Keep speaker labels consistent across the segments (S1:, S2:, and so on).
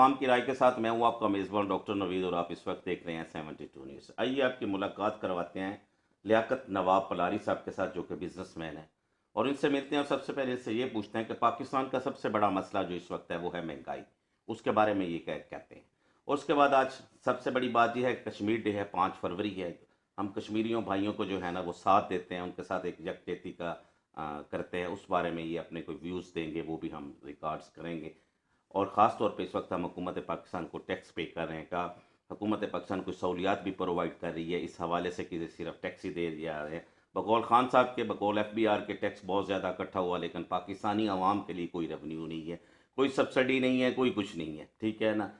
S1: अवाम की राय के साथ मैं हूँ आपका मेज़बान डॉक्टर नवीद और आप इस वक्त देख रहे हैं 72 न्यूज़। आइए आपकी मुलाकात करवाते हैं लियाकत नवाब पलारी साहब के साथ, जो कि बिजनेसमैन है, और इनसे मिलते हैं और सबसे पहले इनसे ये पूछते हैं कि पाकिस्तान का सबसे बड़ा मसला जो इस वक्त है वो है महंगाई। उसके बारे में ये कहते हैं। और उसके बाद आज सबसे बड़ी बात यह है, कश्मीर डे है, 5 फरवरी है। हम कश्मीरियों भाइयों को जो है ना वो साथ देते हैं, उनके साथ एक यकजहती का करते हैं। उस बारे में ये अपने कोई व्यूज़ देंगे, वो भी हम रिकॉर्ड्स करेंगे। और ख़ास तौर पे इस वक्त हम हुकूमत पाकिस्तान को टैक्स पे कर रहे हैं का हुकूमत पाकिस्तान को सहूलियात भी प्रोवाइड कर रही है, इस हवाले से कि सिर्फ टैक्स ही दे दिया है। बकौल खान साहब के, बकौल FBR के टैक्स बहुत ज़्यादा इकट्ठा हुआ, लेकिन पाकिस्तानी आवाम के लिए कोई रेवेन्यू नहीं है, कोई सब्सिडी नहीं है, कोई कुछ नहीं है, ठीक है ना।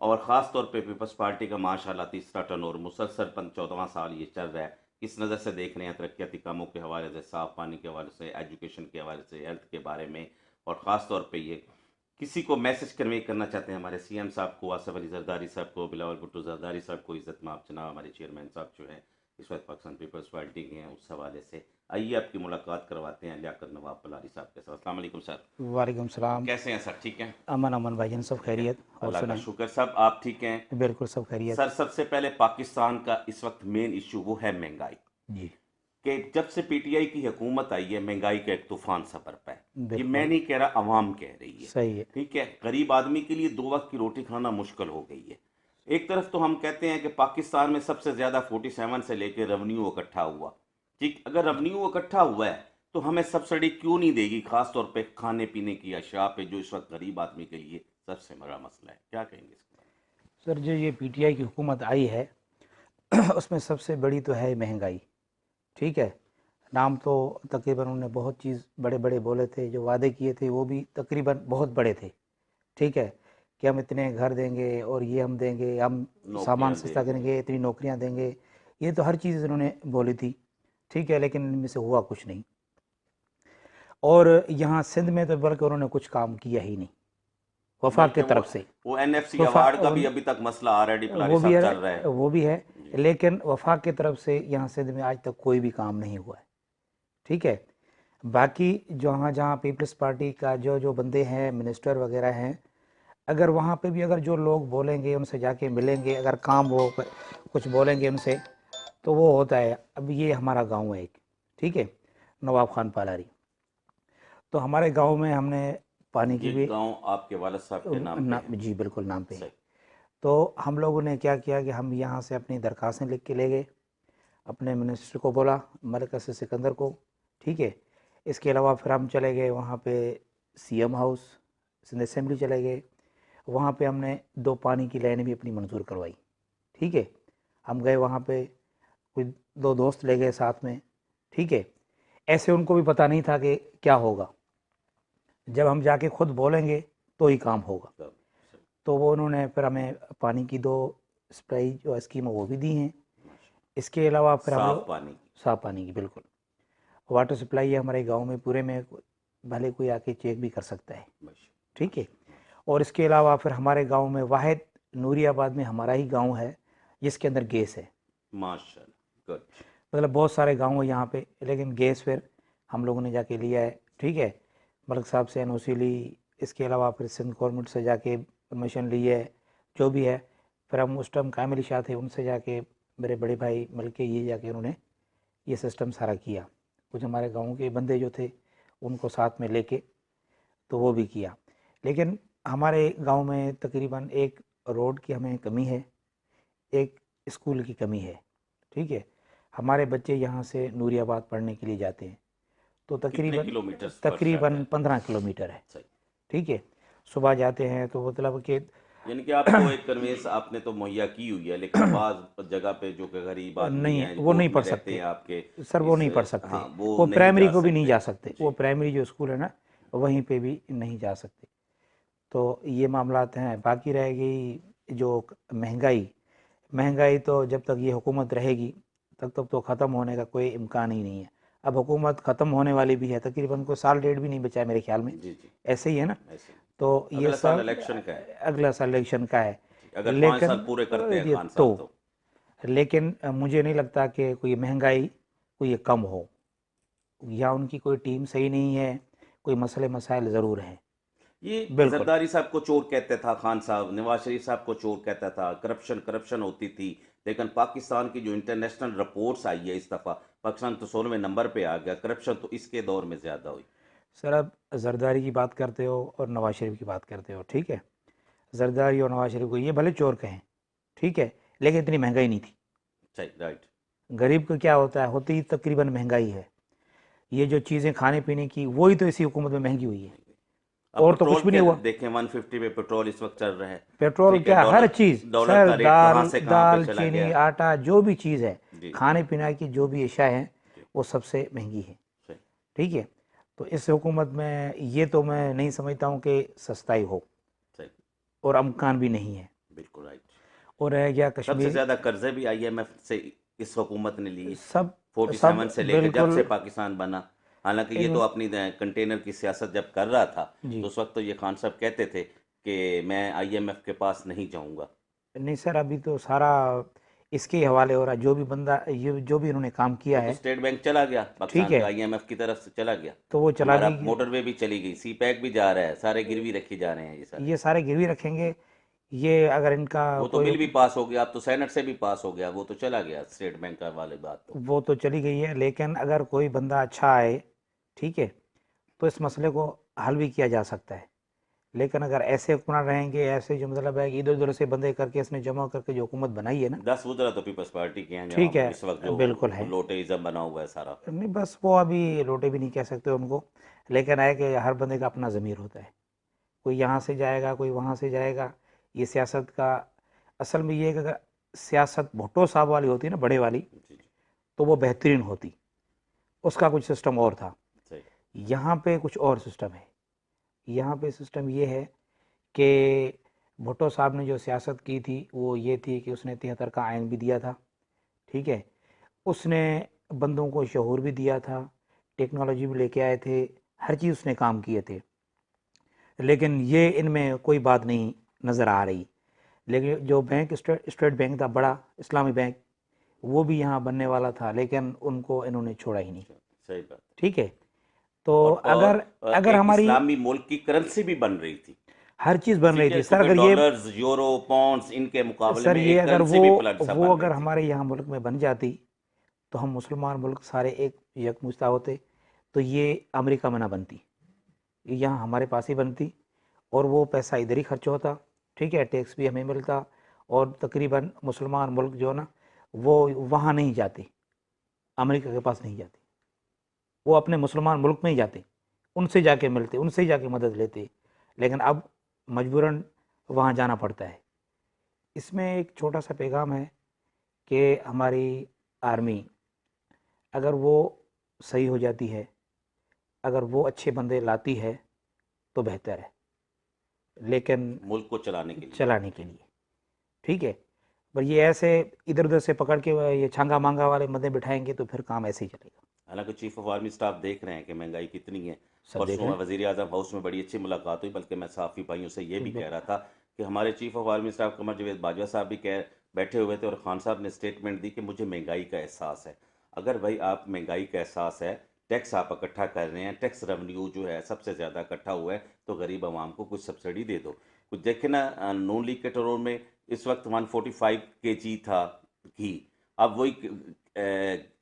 S1: और ख़ास तौर पे पीपल्स पार्टी का माशाल्लाह तीसरा टर्नओवर मुसलसल 14वां साल ये चल रहा है। किस नज़र से देख रहे हैं तरक्याती कामों के हवाले से, साफ़ पानी के हवाले से, एजुकेशन के हवाले से, हेल्थ के बारे में। और ख़ास तौर पे ये किसी को मैसेज कन्वे करना चाहते हैं हमारे CM साहब को, आसफ अली जरदारी साहब को, बिलावल भुट्टो जरदारी साहब को, इज़्ज़त माब जनाब हमारे चेयरमैन साहब जो हैं इस वक्त पाकिस्तान पीपल्स पार्टी के हैं, उस हवाले से आइए आपकी मुलाकात करवाते हैं लियाकत नवाब पलारी साहब के साथ। अस्सलाम वालेकुम सर।
S2: वालेकुम सलाम।
S1: कैसे हैं सर? ठीक हैं?
S2: अमन अमन भाईजान, सब
S1: ठीक है,
S2: खैरियत? और
S1: अल्लाह का
S2: सुनाएं।
S1: शुक्र। सब आप ठीक हैं?
S2: बिल्कुल सब खैरियत।
S1: सर सबसे पहले पाकिस्तान का इस वक्त मेन इशू वो है महंगाई,
S2: जी
S1: कि जब से PTI की हुकूमत आई है महंगाई का एक तूफान सा बरपा है। ये मैं
S2: बिल्कुल
S1: नहीं कह रहा, अवाम कह रही है।
S2: सही है।
S1: ठीक है, गरीब आदमी के लिए 2 वक्त की रोटी खाना मुश्किल हो गई है। एक तरफ तो हम कहते हैं कि पाकिस्तान में सबसे ज़्यादा 47 से लेकर रेवेन्यू इकट्ठा हुआ। ठीक, अगर रेवेन्यू इकट्ठा हुआ है तो हमें सब्सिडी क्यों नहीं देगी, खास तौर पे खाने पीने की अशिया पे, जो इस वक्त गरीब आदमी के लिए सबसे बड़ा मसला है। क्या कहेंगे इसके बारे
S2: सर, जो ये PTI की हुकूमत आई है उसमें सबसे बड़ी तो है महंगाई। ठीक है, नाम तो तकरीबन उन्होंने बहुत चीज़ बड़े बड़े बोले थे, जो वादे किए थे वो भी तकरीबन बहुत बड़े थे। ठीक है, कि हम इतने घर देंगे और ये हम देंगे, हम
S1: में?
S2: सामान
S1: नौकरियां
S2: सस्ता
S1: देंगे।
S2: करेंगे, इतनी नौकरियां देंगे। ये तो हर चीज़ इन्होंने बोली थी। ठीक है, लेकिन इनमें से हुआ कुछ नहीं। और यहाँ सिंध में तो बल्कि उन्होंने कुछ काम किया ही नहीं, वफाक की
S1: बल्कि
S2: तरफ से।
S1: वो NFC
S2: वफा
S1: अवार्ड का भी अभी तक मसला RD पलारी
S2: वो भी
S1: साहब चल रहा
S2: है,
S1: है।
S2: वो भी है।
S1: जी।
S2: लेकिन वफाक की तरफ से यहाँ सिंध में आज तक कोई भी काम नहीं हुआ है। ठीक है, बाकी जहाँ जहाँ पीपल्स पार्टी का जो जो बंदे हैं, मिनिस्टर वगैरह हैं, अगर वहाँ पे भी अगर जो लोग बोलेंगे, उनसे जाके मिलेंगे, अगर काम वो कुछ बोलेंगे उनसे, तो वो होता है। अब ये हमारा गांव है एक, ठीक है, नवाब खान पालारी। तो हमारे गांव में हमने पानी की
S1: ये
S2: भी
S1: गांव आपके वालिद साहब के नाम पे है?
S2: जी बिल्कुल नाम पे है।
S1: सही।
S2: तो हम लोगों ने क्या किया कि हम यहाँ से अपनी दरख्वास्तें लिख के ले गए, अपने मिनिस्टर को बोला, मलिक असद सिकंदर को। ठीक है, इसके अलावा फिर हम चले गए वहाँ पे CM हाउस, सिंध असेंबली चले गए। वहाँ पे हमने 2 पानी की लाइनें भी अपनी मंजूर करवाई। ठीक है, हम गए वहाँ पे, कुछ 2 दोस्त ले गए साथ में। ठीक है, ऐसे उनको भी पता नहीं था कि क्या होगा, जब हम जाके खुद बोलेंगे तो ही काम होगा।
S1: सब सही।
S2: तो वो उन्होंने फिर हमें पानी की 2 सप्लाई जो स्कीम वो भी दी हैं।
S1: माशा।
S2: इसके अलावा फिर हम
S1: साफ
S2: लोग
S1: पानी की।
S2: साफ़ पानी की बिल्कुल वाटर सप्लाई है हमारे गांव में पूरे में, भले कोई आके चेक भी कर सकता है।
S1: माशा।
S2: ठीक है,
S1: माशा। माशा।
S2: और इसके अलावा फिर हमारे गांव में वाहिद नूरियाबाद में हमारा ही गांव है जिसके अंदर गैस है।
S1: माशाल्लाह, गुड।
S2: मतलब बहुत सारे गांव है यहाँ पे, लेकिन गैस फिर हम लोगों ने जाके लिया है। ठीक है, मलिक साहब से NOC ली, इसके अलावा फिर सिंध गवर्नमेंट से जाके परमिशन ली है, जो भी है। फिर हम उस टाइम कामिल शाह थे, उनसे जाके, मेरे बड़े भाई मिल के ये जाके उन्होंने ये सिस्टम सारा किया। कुछ हमारे गाँव के बंदे जो थे उनको साथ में लेके, तो वो भी किया। लेकिन हमारे गांव में तकरीबन एक रोड की हमें कमी है, एक स्कूल की कमी है। ठीक है, हमारे बच्चे यहाँ से नूरियाबाद पढ़ने के लिए जाते हैं, तो
S1: कितने
S2: तकरीबन
S1: किलोमीटर पर से आता
S2: तकरीबन
S1: है?
S2: 15 किलोमीटर है।
S1: सही।
S2: ठीक है, सुबह जाते हैं तो मतलब कि
S1: यानी कि आपको एक कन्वेंस आपने तो मुहैया की हुई है, लेकिन बाज़ जगह पे जो कि गरीब आदमी
S2: नहीं,
S1: हैं,
S2: वो नहीं
S1: कोर्ट में
S2: पढ़
S1: रहते
S2: सकते
S1: हैं आपके,
S2: सर, वो
S1: इस,
S2: नहीं पढ़ सकते।
S1: हाँ, वो
S2: वो
S1: नहीं
S2: प्राइमरी
S1: जा
S2: को भी नहीं
S1: सकते।
S2: जा सकते, वो
S1: जी।
S2: प्राइमरी जो स्कूल है ना, वहीं पे भी नहीं जा सकते। तो ये मामलात हैं। बाकी रह गई जो महंगाई, महंगाई तो जब तक ये हुकूमत रहेगी तब तक तो ख़त्म होने का कोई इम्कान ही नहीं है। अब हुकूमत ख़त्म होने वाली भी है, तकरीबन कोई साल डेढ़ भी नहीं बचा है मेरे ख्याल में,
S1: जी। जी।
S2: ऐसे ही है ना।
S1: ऐसे ही।
S2: तो ये
S1: अगला साल
S2: सब
S1: इलेक्शन का है।
S2: अगला साल इलेक्शन का है।
S1: जी, अगर 5 साल
S2: लेकिन
S1: पूरे करते हैं
S2: ये
S1: खान
S2: तो,
S1: साहब तो।
S2: लेकिन मुझे नहीं लगता कि कोई महंगाई कोई कम हो, या उनकी कोई टीम सही नहीं है, कोई मसले मसाइल ज़रूर हैं।
S1: ये
S2: बिल्कुल।
S1: जरदारी साहब को चोर कहता था खान साहब, नवाज शरीफ साहब को चोर कहता था, करप्शन करप्शन होती थी। लेकिन पाकिस्तान की जो इंटरनेशनल रिपोर्ट्स आई है इस दफ़ा, पाकिस्तान तो 16वें नंबर पे आ गया। करप्शन तो इसके दौर में ज़्यादा हुई।
S2: सर आप जरदारी की बात करते हो और नवाज शरीफ की बात करते हो, ठीक है। जरदारी और नवाज शरीफ को ये भले चोर कहें, ठीक है, लेकिन इतनी महंगाई नहीं थी।
S1: सही, राइट।
S2: गरीब को क्या होता है, होती ही तकरीबन महंगाई है। ये जो चीज़ें खाने पीने की, वही तो इसी हुकूमत में महंगी हुई है,
S1: अब
S2: और तो
S1: पेट्रोल
S2: कुछ भी
S1: के
S2: नहीं हुआ।
S1: देखें, 150 पे पेट्रोल इस वक्त चल रहा है।
S2: पेट्रोल
S1: ठीक है,
S2: क्या, हर
S1: डॉलर
S2: चीज़
S1: डॉलर
S2: सर,
S1: का रेट कहाँ
S2: दाल
S1: से कहाँ पे
S2: दाल
S1: चला
S2: चीनी
S1: गया।
S2: आटा जो भी चीज़ है,
S1: जी
S2: खाने पीने की जो भी अशिया है,
S1: जी,
S2: वो सबसे महंगी है,
S1: सही
S2: ठीक है। तो इस हुकूमत में ये तो मैं नहीं समझता हूँ कि सस्ताई हो,
S1: सही,
S2: और अमकान भी नहीं है।
S1: बिल्कुल राइट।
S2: और रह गया
S1: सबसे
S2: कश्मीर,
S1: ज़्यादा कर्जे भी IMF से इस हुकूमत ने लिए,
S2: सब सब
S1: 47 से लेकर जब
S2: बिल्कुल
S1: से पाकिस्तान बना। हालांकि ये तो
S2: इन
S1: अपनी कंटेनर की सियासत जब कर रहा था,
S2: जी।
S1: तो उस वक्त तो ये खान साहब कहते थे कि मैं IMF के पास नहीं जाऊंगा।
S2: नहीं सर, अभी तो सारा इसके ही हवाले हो रहा है, जो भी बंदा, ये जो भी इन्होंने काम किया
S1: वो तो
S2: है,
S1: स्टेट बैंक चला गया
S2: ठीक
S1: पाकिस्तान
S2: है,
S1: का, IMF की तरफ से चला गया।
S2: तो वो चला
S1: हमारा
S2: गई।
S1: मोटरवे भी चली गई, सी पैक भी जा रहा है, सारे गिरवी रखे जा रहे हैं ये सारे।
S2: ये सारे गिरवी रखेंगे। ये अगर इनका
S1: वो तो
S2: कोई,
S1: बिल भी पास हो गया, अब तो सेनेट से भी पास हो गया, वो तो चला गया स्टेट बैंक का वाले बात तो।
S2: वो तो चली गई है, लेकिन अगर कोई बंदा अच्छा आए, ठीक है, तो इस मसले को हल भी किया जा सकता है। लेकिन अगर ऐसे हुक्मरान रहेंगे, ऐसे जो मतलब है कि इधर उधर से बंदे करके इसने जमा करके जो हुकूमत बनाई है ना,
S1: 10 वज़रा तो पीपल्स पार्टी के हैं
S2: ठीक
S1: जहाँ
S2: है,
S1: इस वक्त जो
S2: बिल्कुल है।
S1: लोटेइज्म बना हुआ है सारा।
S2: नहीं बस वो अभी लोटे भी नहीं कह सकते उनको, लेकिन है कि हर बंदे का अपना ज़मीर होता है। कोई यहाँ से जाएगा, कोई वहाँ से जाएगा। ये सियासत का असल में ये है कि अगर सियासत भुट्टो साहब वाली होती ना, बड़े वाली,
S1: जी जी,
S2: तो वो बेहतरीन होती। उसका कुछ सिस्टम और था।
S1: सही।
S2: यहाँ पे कुछ और सिस्टम है। यहाँ पे सिस्टम ये है कि भुट्टो साहब ने जो सियासत की थी वो ये थी कि उसने 73 का आयन भी दिया था, ठीक है। उसने बंदों को शहूर भी दिया था, टेक्नोलॉजी भी लेके आए थे, हर चीज़ उसने काम किए थे। लेकिन ये इनमें कोई बात नहीं नज़र आ रही। लेकिन जो बैंक, स्टेट बैंक था बड़ा, इस्लामी बैंक, वो भी यहाँ बनने वाला था, लेकिन उनको इन्होंने छोड़ा ही नहीं,
S1: सही बात।
S2: ठीक है। तो अगर अगर
S1: एक
S2: हमारी
S1: इस्लामी मुल्क की करेंसी भी बन रही थी।
S2: हर चीज़ बन रही
S1: ठीक है,
S2: थी सर,
S1: क्योंकि
S2: अगर ये,
S1: डॉलर्स, यूरो, पौंड्स इनके मुकाबले
S2: सर
S1: में
S2: ये
S1: एक
S2: अगर
S1: करेंसी भी फ्लड सा
S2: वो
S1: बन रही
S2: अगर
S1: थी।
S2: हमारे यहाँ मुल्क में बन जाती, तो हम मुसलमान मुल्क सारे एक यकमुश्ता होते, तो ये अमेरिका में ना बनती, ये यहाँ हमारे पास ही बनती, और वो पैसा इधर ही खर्च होता, ठीक है, टैक्स भी हमें मिलता, और तकरीबन मुसलमान मुल्क जो है ना, वो वहाँ नहीं जाते, अमेरिका के पास नहीं जाते, वो अपने मुसलमान मुल्क में ही जाते, उनसे जाके मिलते, उनसे ही जाके मदद लेते। लेकिन अब मजबूरन वहाँ जाना पड़ता है। इसमें एक छोटा सा पैगाम है कि हमारी आर्मी अगर वो सही हो जाती है, अगर वो अच्छे बंदे लाती है, तो बेहतर है, लेकिन
S1: मुल्क को चलाने के लिए।
S2: चलाने के लिए, ठीक है। पर ये ऐसे इधर उधर से पकड़ के ये छांगा मांगा वाले बंदे बिठाएंगे तो फिर काम ऐसे ही चलेगा।
S1: हालांकि चीफ ऑफ आर्मी स्टाफ देख रहे हैं कि महंगाई कितनी है।
S2: सब देख
S1: परसों
S2: रहे हैं।
S1: वजीर आजम हाउस में बड़ी अच्छी मुलाकात हुई, बल्कि मैं सहाफ़ी भाइयों से ये भी
S2: बि-
S1: कह रहा था कि हमारे chief of army staff Qamar Javed Bajwa साहब भी कह बैठे हुए थे, और खान साहब ने स्टेटमेंट दी कि मुझे महंगाई का एहसास है। अगर भाई आप महंगाई का एहसास है, टैक्स आप इकट्ठा कर रहे हैं, टैक्स रेवेन्यू जो है सबसे ज़्यादा इकट्ठा हुआ है, तो गरीब आवाम को कुछ सब्सिडी दे दो। कुछ देखे ना, नून लीग के टरोल में इस वक्त 145 kg था घी, अब वही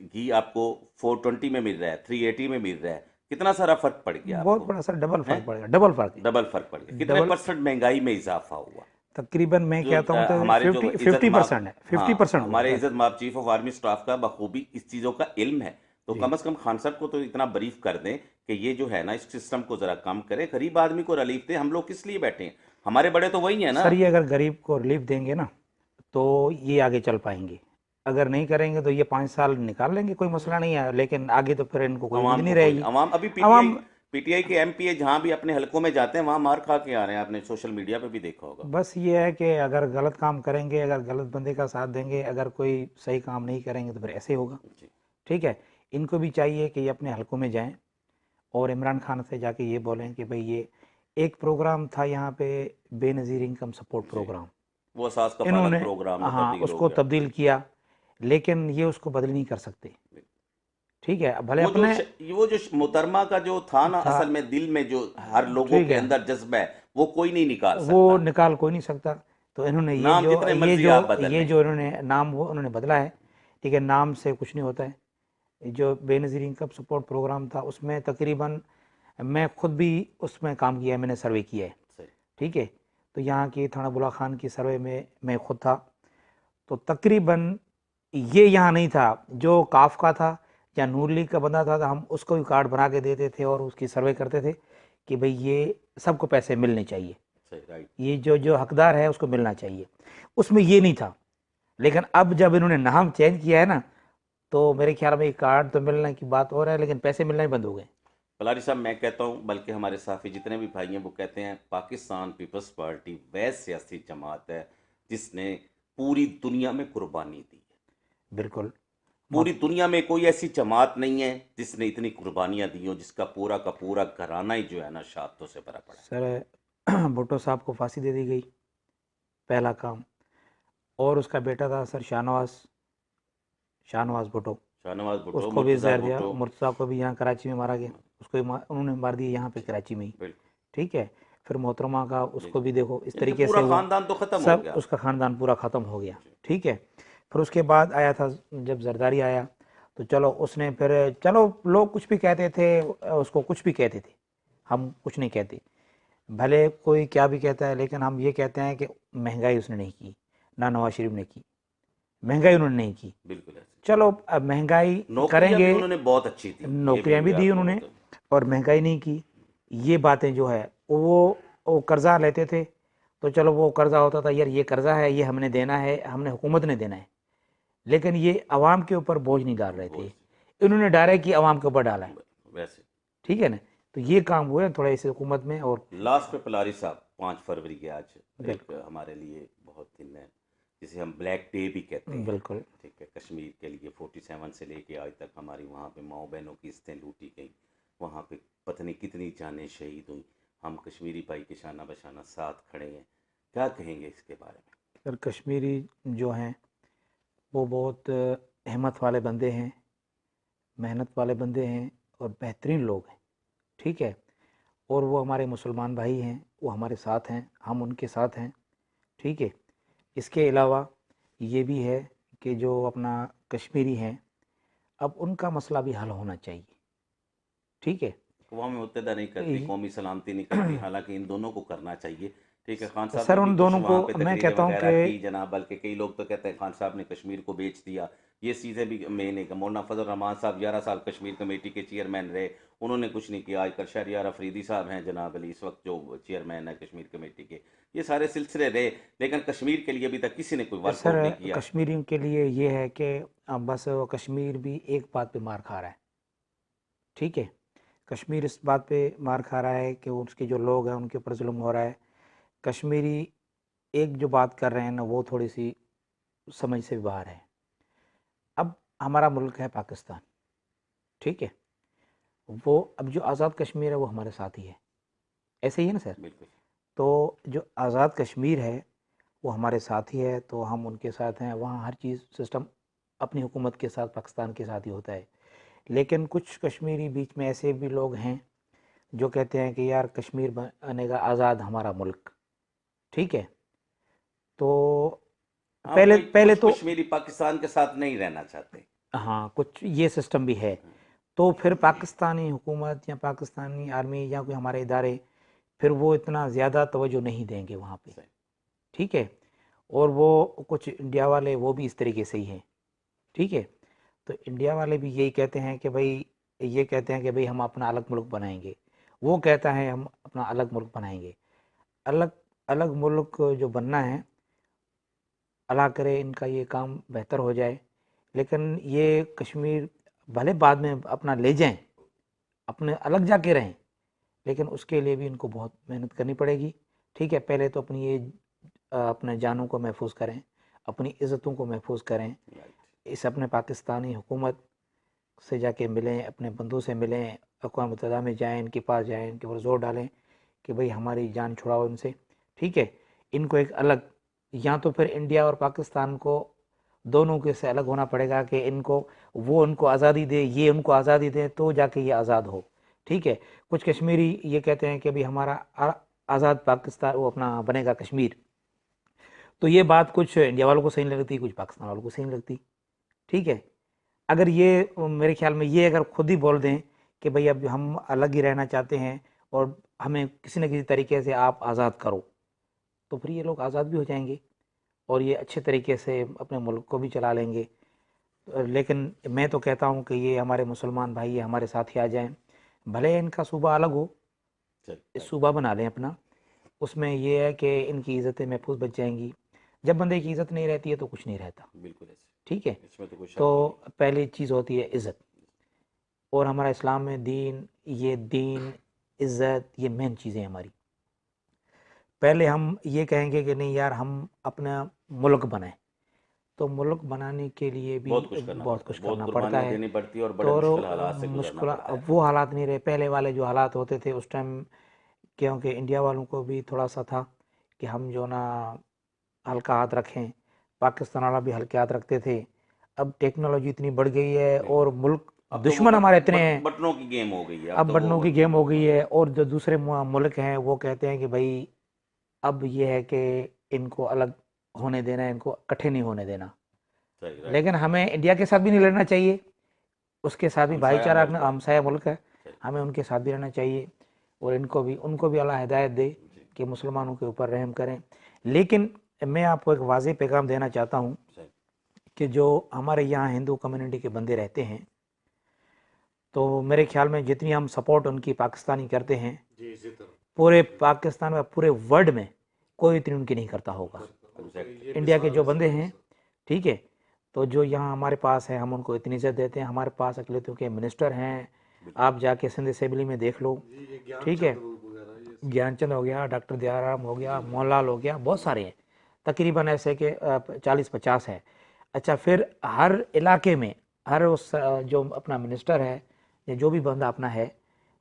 S1: घी आपको 420 में मिल रहा है, 380 में मिल रहा है। कितना सारा फर्क पड़ गया
S2: बहुत
S1: आपको,
S2: बड़ा सर डबल
S1: है।
S2: फर्क पड़ेगा, डबल फर्क है।
S1: डबल फर्क पड़ गया, कितने
S2: डबल,
S1: परसेंट महंगाई में इजाफा हुआ।
S2: तकरीबन मैं
S1: जो
S2: कहता हूँ तो
S1: हमारे जो
S2: 50% है,
S1: हाँ
S2: 50% हुआ
S1: हमारे
S2: सर।
S1: इज्जत माब चीफ ऑफ आर्मी स्टाफ का बखूबी इस चीज़ों का इल्म है, तो
S2: जी
S1: कम से कम खान साहब को तो इतना ब्रीफ कर दें कि ये जो है ना, इस सिस्टम को ज़रा कम करें, गरीब आदमी को रिलीफ दें। हम लोग किस लिए बैठे हैं, हमारे बड़े तो वही हैं ना।
S2: सर, ये अगर गरीब को रिलीफ देंगे ना, तो ये आगे चल पाएंगे। अगर नहीं करेंगे तो ये 5 साल निकाल लेंगे, कोई मसला नहीं है, लेकिन आगे तो फिर इनको कोई उम्मीद
S1: अवाम
S2: नहीं
S1: को कोई
S2: रहेगी।
S1: अवाम अभी पीटीआई
S2: आवाम
S1: पीटीआई के एमपीए जहां भी अपने हलकों में जाते हैं वहां मार खा के आ रहे हैं, आपने सोशल मीडिया पे भी देखा होगा।
S2: बस ये है कि अगर गलत काम करेंगे, अगर गलत बंदे का साथ देंगे, अगर कोई सही काम नहीं करेंगे, तो फिर ऐसे ही होगा,
S1: जी,
S2: ठीक है। इनको भी चाहिए कि ये अपने हलकों में जाएं और इमरान खान से जाके ये बोलें कि भाई ये एक प्रोग्राम था यहाँ पे, बेनज़ीर इनकम सपोर्ट
S1: जी,
S2: प्रोग्राम,
S1: वो असास कफालत
S2: इन्होंने
S1: प्रोग्राम में
S2: हाँ
S1: तब्दील हो
S2: उसको
S1: गया।
S2: तब्दील किया, लेकिन ये उसको बदल नहीं कर सकते। ठीक है, भले
S1: वो जो
S2: अपने
S1: वो जो मोहतरमा का जो था ना,
S2: था,
S1: असल में दिल में जो हर लोगों
S2: ठीक
S1: के
S2: है,
S1: अंदर जज्बा है, वो कोई नहीं निकाल
S2: वो
S1: सकता।
S2: निकाल कोई नहीं सकता। तो इन्होंने
S1: नाम जितने मर्जी आप बदल
S2: ये
S1: लें।
S2: जो इन्होंने नाम वो उन्होंने बदला है, ठीक है, नाम से कुछ नहीं होता है। जो बेनज़ीर इनकम सपोर्ट प्रोग्राम था उसमें तकरीबन मैं खुद भी उसमें काम किया है, मैंने सर्वे किया है,
S1: सही।
S2: ठीक है। तो यहाँ की थाना बुला खान की सर्वे में मैं खुद था। तो तकरीबन ये यहाँ नहीं था, जो काफ का था या नूर लीग का बंदा था, तो हम उसको भी कार्ड बना के देते थे और उसकी सर्वे करते थे कि भाई ये सबको पैसे मिलने चाहिए,
S1: सही, राइट।
S2: ये जो जो हकदार है उसको मिलना चाहिए। उसमें ये नहीं था। लेकिन अब जब इन्होंने नाम चेंज किया है ना, तो मेरे ख्याल में ये कार्ड तो मिलने की बात और है, लेकिन पैसे मिलना ही बंद हो गए।
S1: पलारी साहब, मैं कहता हूँ, बल्कि हमारे साथी जितने भी भाई हैं वो कहते हैं पाकिस्तान पीपल्स पार्टी वह सियासी जमात है जिसने पूरी दुनिया में कुर्बानी दी है।
S2: बिल्कुल।
S1: पूरी दुनिया में कोई ऐसी जमात नहीं है जिसने इतनी कुर्बानियां दी हो, जिसका पूरा का पूरा घराना ही जो है ना शहादतों से भरा पड़ा है।
S2: सर भुट्टो साहब को फांसी दे दी गई, पहला काम। और उसका बेटा था सर शाहनवाज, शाहनवाज भुट्टो,
S1: शाहनवाज भुट्टो,
S2: उसको भी
S1: मुर्तज़ा
S2: जहर दिया।
S1: भुट्टो।
S2: मुर्तज़ा को भी यहाँ कराची में मारा गया, उसको भी उन्होंने मार दिया यहाँ पे कराची में ही,
S1: बिल्कुल।
S2: ठीक है। फिर मोहतरमा का
S1: जी
S2: उसको
S1: जी।
S2: भी देखो इस
S1: यानी कि
S2: तरीके से
S1: पूरा
S2: हुआ,
S1: खानदान तो खत्म हो
S2: सब
S1: गया।
S2: उसका ख़ानदान पूरा ख़त्म हो गया,
S1: जी।
S2: ठीक है। फिर उसके बाद आया था जब जरदारी आया, तो चलो उसने फिर, चलो लोग कुछ भी कहते थे, उसको कुछ भी कहते थे, हम कुछ नहीं कहते, भले कोई क्या भी कहता है, लेकिन हम ये कहते हैं कि महंगाई उसने नहीं की, ना नवाज शरीफ ने की, महंगाई उन्होंने नहीं की।
S1: बिल्कुल ऐसे।
S2: चलो अब महंगाई
S1: नौकरियां भी
S2: करेंगे,
S1: उन्होंने बहुत अच्छी दी, ये भी
S2: नौकरियां भी
S1: मैं
S2: दी
S1: आपको
S2: उन्होंने
S1: बताऊं।
S2: और महंगाई नहीं की। ये बातें जो है वो कर्जा लेते थे, तो चलो वो कर्जा होता था, यार ये कर्जा है, ये हमने देना है, हमने हुकूमत ने देना है, लेकिन ये आवाम के ऊपर बोझ नहीं डाल रहे
S1: वो
S2: थे। इन्होंने डायरेक्ट ही आवाम के ऊपर डाला है,
S1: वैसे।
S2: ठीक है ना। तो ये काम हुए हैं थोड़ा इस हुकूमत में। और
S1: लास्ट पे पलारी साहब, 5 फरवरी के आज एक
S2: बिल्कुल
S1: हमारे लिए बहुत दिन है, जिसे हम ब्लैक डे भी कहते हैं।
S2: बिल्कुल।
S1: ठीक है, कश्मीर के लिए 47 से लेके आज तक हमारी वहाँ पे माओ बहनों की इज्जतें लूटी गई, वहाँ पे पता नहीं कितनी जानें शहीद हुई। हम कश्मीरी भाई के शाना बशाना साथ खड़े हैं, क्या कहेंगे इसके बारे में?
S2: सर कश्मीरी जो हैं वो बहुत हिम्मत वाले बंदे हैं, मेहनत वाले बंदे हैं और बेहतरीन लोग हैं, ठीक है। और वो हमारे मुसलमान भाई हैं, वो हमारे साथ हैं, हम उनके साथ हैं, ठीक है। इसके अलावा ये भी है कि जो अपना कश्मीरी हैं, अब उनका मसला भी हल होना चाहिए, ठीक है।
S1: अक़वाम मुत्तहिदा नहीं करती, कौमी सलामती नहीं करती, हालांकि इन दोनों को करना चाहिए। ठीक है, खान साहब ने
S2: सर
S1: भी
S2: उन
S1: कुछ
S2: दोनों को
S1: वहाँ पे
S2: मैं
S1: तकरीरें
S2: कहता हूँ
S1: वगैरह
S2: कि
S1: की जनाब, बल्कि कई लोग तो कहते हैं खान साहब ने कश्मीर को बेच दिया। ये चीज़ें भी मैंने कहा, मौलाना फजल रहमान साहब 11 साल कश्मीर कमेटी के चेयरमैन रहे, उन्होंने कुछ नहीं किया। आजकल शहरियार अफरीदी साहब हैं जनाब अली, इस वक्त जो चेयरमैन है कश्मीर कमेटी के। ये सारे सिलसिले रहे, लेकिन कश्मीर के लिए अभी तक किसी ने कोई
S2: सर
S1: वर्कआउट नहीं किया।
S2: कश्मीरियों के लिए ये है कि बस वो कश्मीर भी एक बात पे मार खा रहा है, ठीक है। कश्मीर इस बात पे मार खा रहा है कि उसके जो लोग हैं उनके ऊपर जुल्म हो रहा है। कश्मीरी एक जो बात कर रहे हैं ना, वो थोड़ी सी समझ से बाहर है। अब हमारा मुल्क है पाकिस्तान, ठीक है, वो अब जो आज़ाद कश्मीर है वो हमारे साथ ही है, ऐसे ही है ना सर।
S1: बिल्कुल।
S2: तो जो आज़ाद कश्मीर है वो हमारे साथ ही है, तो हम उनके साथ हैं। वहाँ हर चीज़ सिस्टम अपनी हुकूमत के साथ, पाकिस्तान के साथ ही होता है। लेकिन कुछ कश्मीरी बीच में ऐसे भी लोग हैं जो कहते हैं कि यार कश्मीर बनेगा आज़ाद हमारा मुल्क, ठीक है। तो
S1: हाँ,
S2: पहले
S1: कोई
S2: पहले
S1: कुछ
S2: तो
S1: कश्मीरी पाकिस्तान के साथ नहीं रहना चाहते।
S2: हाँ, कुछ ये सिस्टम भी है। तो फिर पाकिस्तानी हुकूमत या पाकिस्तानी आर्मी या कोई हमारे इदारे फिर वो इतना ज़्यादा तवज्जो नहीं देंगे वहाँ पे,
S1: सही।
S2: ठीक है। और वो कुछ इंडिया वाले वो भी इस तरीके से ही हैं, ठीक है। तो इंडिया वाले भी यही कहते हैं कि भाई, ये कहते हैं कि भाई हम अपना अलग मुल्क बनाएंगे, वो कहता है हम अपना अलग मुल्क बनाएंगे। अलग अलग मुल्क जो बनना है, अल्लाह करे इनका ये काम बेहतर हो जाए, लेकिन ये कश्मीर भले बाद में अपना ले जाएं, अपने अलग जाके रहें, लेकिन उसके लिए भी इनको बहुत मेहनत करनी पड़ेगी, ठीक है। पहले तो अपनी ये अपने जानों को महफूज करें, अपनी इज़्ज़तों को महफूज करें। इस अपने पाकिस्तानी हुकूमत से जाके मिलें, अपने बंधु से मिलें, अक़वाम मुत्तहिदा में जाएं, इनके पास जाएं, इनके ऊपर ज़ोर डालें कि भाई हमारी जान छुड़ाओ इनसे, ठीक है। इनको एक अलग, या तो फिर इंडिया और पाकिस्तान को दोनों के से अलग होना पड़ेगा कि इनको वो उनको आज़ादी दे, ये उनको आज़ादी दे, तो जाके ये आज़ाद हो। ठीक है, कुछ कश्मीरी ये कहते हैं कि अभी हमारा आज़ाद पाकिस्तान वो अपना बनेगा कश्मीर, तो ये बात कुछ इंडिया वालों को सही नहीं लगती, कुछ पाकिस्तान वालों को सही नहीं लगती। ठीक है, अगर ये मेरे ख्याल में ये अगर खुद ही बोल दें कि भाई अब हम अलग ही रहना चाहते हैं और हमें किसी न किसी तरीके से आप आज़ाद करो, तो फिर ये लोग आज़ाद भी हो जाएंगे और ये अच्छे तरीके से अपने मुल्क को भी चला लेंगे। लेकिन मैं तो कहता हूँ कि ये हमारे मुसलमान भाई ये हमारे साथ ही आ जाएं, भले इनका सूबा अलग हो, सूबा बना लें अपना, उसमें ये है कि इनकी इज़्ज़तें महफूज बच जाएंगी। जब बंदे की इज़्ज़त नहीं रहती है तो कुछ नहीं रहता।
S1: बिल्कुल ऐसे।
S2: ठीक है,
S1: इसमें तो कोई शक
S2: तो पहली चीज़ होती है इज़्ज़त, और हमारा इस्लाम में दीन इज़्ज़त ये मेन चीज़ें हमारी। पहले हम ये कहेंगे कि नहीं यार हम अपना मुल्क बनाएं, तो मुल्क बनाने के लिए भी
S1: बहुत कुछ करना
S2: करना पड़ता
S1: कुर्बानियाँ
S2: है।
S1: देनी पड़ती है और बड़े
S2: तो
S1: मुश्किल हालात से गुजरना
S2: मुश्किल
S1: पड़ता है।
S2: अब वो हालात नहीं रहे, पहले वाले जो हालात होते थे उस टाइम, क्योंकि इंडिया वालों को भी थोड़ा सा था कि हम जो ना हल्का हाथ रखें, पाकिस्तान वाला भी हल्के हाथ रखते थे। अब टेक्नोलॉजी इतनी बढ़ गई है और मुल्क
S1: अब तो वो
S2: दुश्मन हमारे इतने हैं,
S1: बटनों की गेम हो गई है।
S2: अब
S1: तो
S2: बटनों
S1: वो
S2: की गेम हो गई है, और जो दूसरे मुल्क हैं वो कहते हैं कि भाई अब ये है कि इनको अलग होने देना है, इनको इकट्ठे नहीं होने देना।
S1: सही, राइट।
S2: लेकिन हमें इंडिया के साथ भी नहीं लड़ना चाहिए, उसके साथ भी
S1: हमसाया
S2: भाईचारा
S1: मुल्क है।
S2: हमसाया मुल्क है,
S1: सही।
S2: हमें उनके साथ भी रहना चाहिए, और उनको भी अल्लाह हिदायत दे
S1: जी।
S2: कि मुसलमानों के ऊपर रहम करें। लेकिन मैं आपको एक वाज़ेह पैगाम देना चाहता हूँ
S1: सही।
S2: कि जो हमारे यहाँ हिंदू कम्युनिटी के बंदे रहते हैं, तो मेरे ख्याल में जितनी हम सपोर्ट उनकी पाकिस्तानी करते हैं, पूरे पाकिस्तान में पूरे वर्ल्ड में कोई इतनी उनकी नहीं करता होगा। इंडिया के जो बंदे हैं, ठीक है, तो जो यहाँ हमारे पास है हम उनको इतनी इज्जत देते हैं। हमारे पास अकलियतों के मिनिस्टर हैं, आप जाके सिंध असेंबली में देख लो। ठीक है, ज्ञानचंद हो गया, डॉक्टर दयाराम हो गया, मोहनलाल हो गया, बहुत सारे हैं, तकरीबन ऐसे के 40-50 है। अच्छा, फिर हर इलाके में हर उस जो अपना मिनिस्टर है या जो भी बंदा अपना है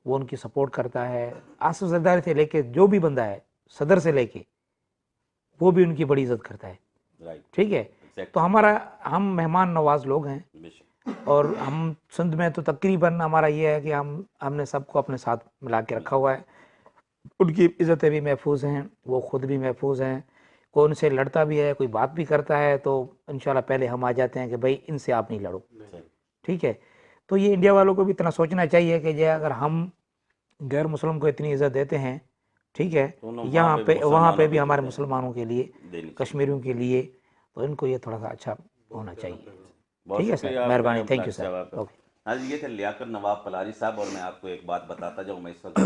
S2: वो उनकी सपोर्ट करता है। आसिफ जरदारी से लेके जो भी बंदा है, सदर से लेके, वो भी उनकी बड़ी इज्जत करता है।
S1: राइट।
S2: ठीक है, तो हम मेहमान नवाज लोग हैं, और हम सिंध में तो तकरीबन हमारा ये है कि हमने सबको अपने साथ मिला के रखा हुआ है। उनकी इज़्ज़तें भी महफूज हैं, वो ख़ुद भी महफूज हैं। कोई उनसे लड़ता भी है, कोई बात भी करता है, तो इंशाल्लाह पहले हम आ जाते हैं कि भाई इनसे आप नहीं लड़ो। ठीक है, तो ये इंडिया वालों को भी इतना सोचना चाहिए कि जो अगर हम गैर मुस्लिम को इतनी इज़्ज़त देते हैं, ठीक है, यहाँ पे वहाँ पे भी हमारे मुसलमानों के लिए, कश्मीरियों के लिए, तो इनको ये थोड़ा सा अच्छा होना चाहिए। ठीक है सर, मेहरबानी, थैंक यू सर। ओके।
S1: हाँ जी, ये थे लियाकत नवाब पलारी साहब। और मैं आपको एक बात बताता जाऊँ, मैं इस वक्त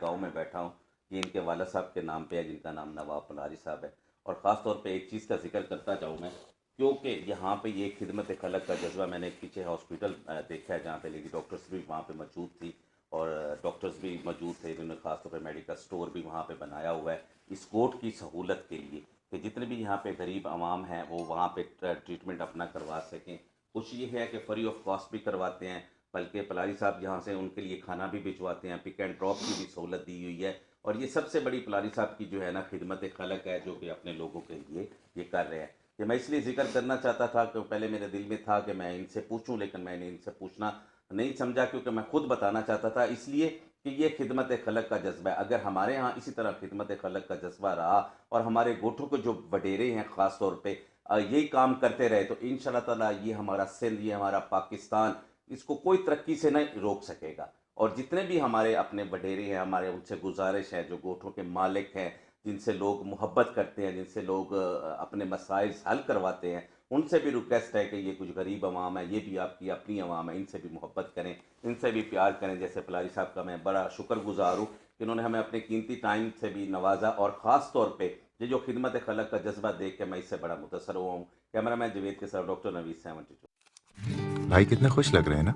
S1: गाँव में बैठा हूँ, ये इनके वालिद साहब के नाम पे है, जिनका नाम नवाब पलारी साहब है। और ख़ास तौर पे एक चीज़ का जिक्र करता जाऊँ मैं, क्योंकि यहाँ पे ये खिदमत खलक का जज्बा, मैंने पीछे हॉस्पिटल देखा है जहाँ पे लेडी डॉक्टर्स भी वहाँ पे मौजूद थी और डॉक्टर्स भी मौजूद थे, जिन्होंने खासतौर पे मेडिकल स्टोर भी वहाँ पे बनाया हुआ है इस कोर्ट की सहूलत के लिए कि जितने भी यहाँ पे गरीब आवाम हैं वो वहाँ पे ट्रीटमेंट अपना करवा सकें। कुछ ये है कि फ्री ऑफ कॉस्ट भी करवाते हैं, बल्कि पलारी साहब यहाँ से उनके लिए खाना भी भिजवाते हैं, पिक एंड ड्रॉप की भी सहूलत दी हुई है। और ये सबसे बड़ी पलारी साहब की जो है ना खिदमत खलक है, जो कि अपने लोगों के लिए ये कर रहे हैं। कि मैं इसलिए जिक्र करना चाहता था कि पहले मेरे दिल में था कि मैं इनसे पूछूं, लेकिन मैंने इनसे पूछना नहीं समझा, क्योंकि मैं खुद बताना चाहता था, इसलिए कि ये खिदमत खलक का जज्बा है। अगर हमारे यहाँ इसी तरह खिदमत खलक का जज्बा रहा और हमारे गोठों के जो वडेरे हैं ख़ास तौर पे यही काम करते रहे, तो इंशाल्लाह ताला ये हमारा सिंध, ये हमारा पाकिस्तान, इसको कोई तरक्की से नहीं रोक सकेगा। और जितने भी हमारे अपने वडेरे हैं, हमारे उनसे गुजारिश है, जो गोठों के मालिक हैं, जिनसे लोग मोहब्बत करते हैं, जिनसे लोग अपने मसाइल हल करवाते हैं, उनसे भी रिक्वेस्ट है कि ये कुछ गरीब अवाम है, ये भी आपकी अपनी अवाम है, इनसे भी मोहब्बत करें, इनसे भी प्यार करें। जैसे पलारी साहब का मैं बड़ा शुक्रगुजार हूँ कि इन्होंने हमें अपने कीमती टाइम से भी नवाजा, और ख़ास तौर पे ये जो खिदमत खलक का जज्बा देख के मैं इससे बड़ा मुतसर हुआ हूँ। कैमरा मैन जवेद के साथ डॉक्टर नवीद 72।
S3: भाई कितने खुश लग रहे हैं ना।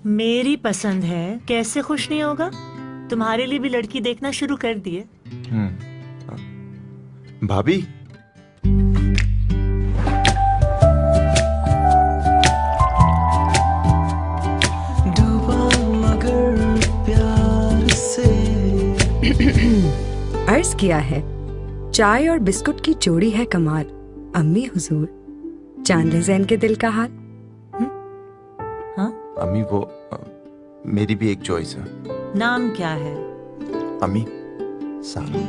S4: मेरी पसंद है, कैसे खुश नहीं होगा। तुम्हारे लिए भी लड़की देखना शुरू कर दिए।
S3: भाभी,
S5: अर्ज किया है, चाय और बिस्कुट की जोड़ी है कमाल। अम्मी हुजूर,
S3: जान ले जैन के दिल का हाल।
S4: हाँ,
S5: अम्मी वो मेरी भी एक चॉइस है।
S4: नाम क्या है?
S5: अम्मी सारा।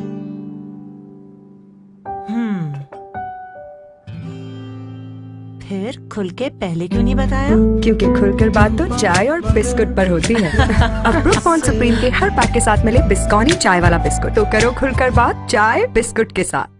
S4: फिर खुल के पहले क्यों नहीं बताया?
S3: क्योंकि खुलकर बात तो चाय और बिस्कुट पर होती है। अब ब्रूक बॉन्ड सुप्रीम के हर पैक के साथ मिले बिस्कॉनी चाय वाला बिस्कुट, तो करो खुलकर बात चाय बिस्कुट के साथ।